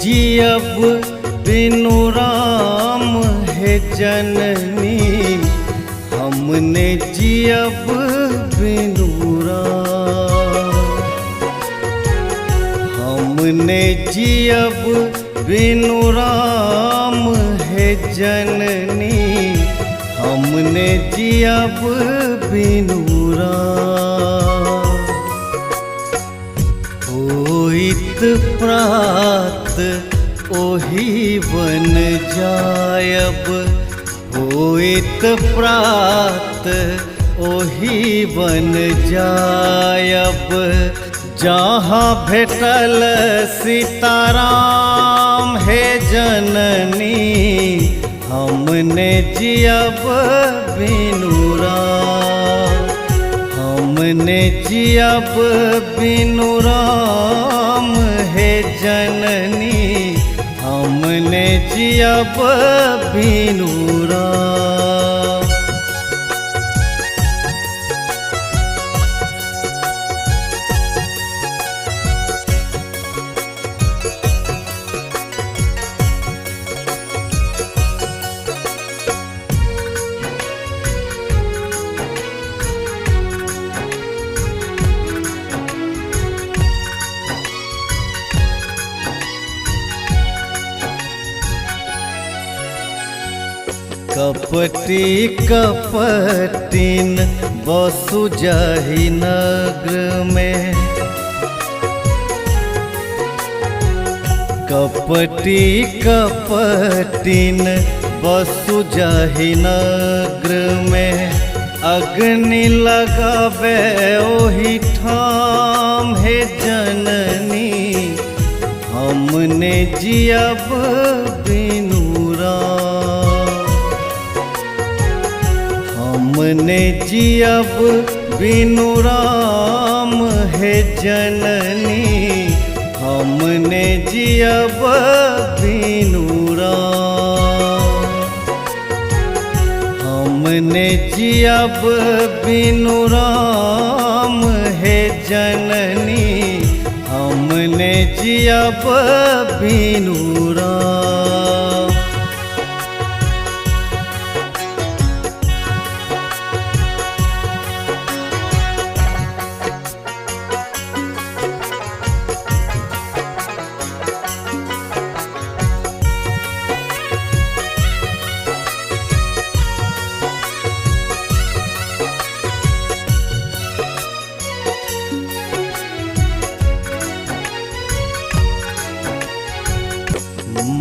जियब बिनु राम है जननी, हमने जियब बिनु राम। हमने जियब बिनु राम है जननी, हमने जियब बिनु राम। होइत प्रात ओही बन जायब, होइत प्रात ओही बन जायब। जहाँ भेटल सीताराम है जननी, हमने जियब बिनु राम। हमने जियब बिनु राम है जननी, हमने जियब बिनु राम। कपटी कपटिन बसु जाहि नगर में, कपटी कपटिन बसु जाहि नगर में। अग्नि लगावे ओही ठाम है जननी, हमने जियब बिनु राम। हमने जियब बिनु राम है जननी, हमने जियब बिनु राम। हमने जियब बिनु राम है जननी, हमने जियब बिनु राम।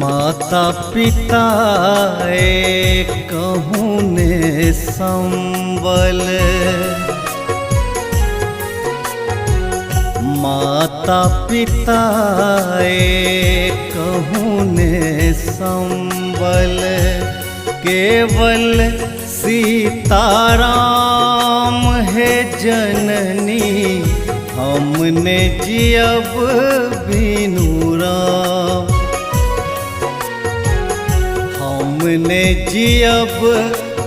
माता पिता कहूँ ने संबल, माता पिता कहूँ ने संबल। केवल सीताराम है जननी, हमने जियब बिनु राम। हमने जियब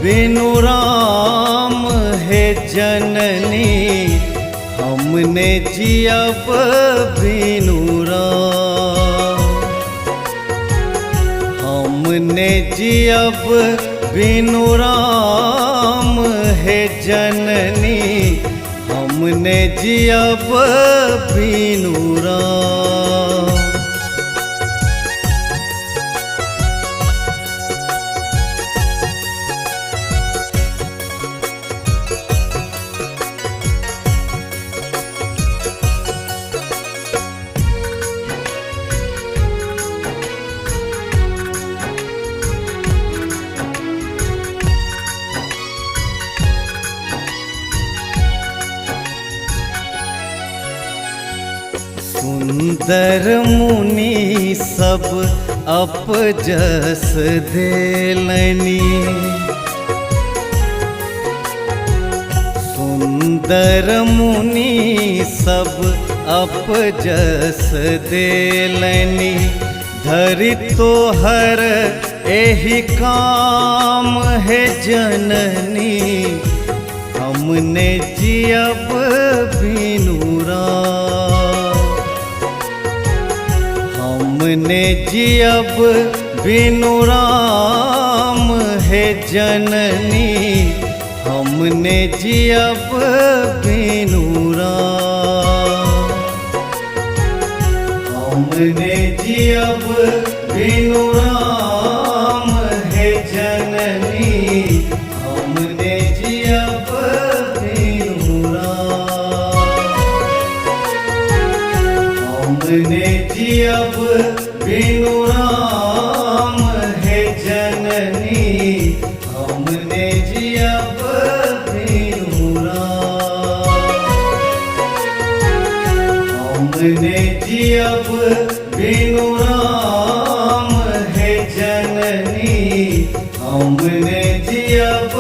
बिनु राम है जननी, हमने जियब बिनु राम। हमने जियब बिनु राम है जननी, हमने जियब बिनु राम। सुंदर मुनि सब अपजस देलनी, सुंदर मुनि सब अपजस देलनी। धरि तोहर एहि काम है जननी, हमने जियब बिनु राम। हमने जियब बिनु राम है जननी, हमने जियब बिनु राम, हमने जियब बिनु राम है जननी, हमने जियब बिनु राम, हमने जियब बिनु राम है जननी, हमने जियब बिनु राम, हमने जियब बिनु राम है जननी, हमने जियब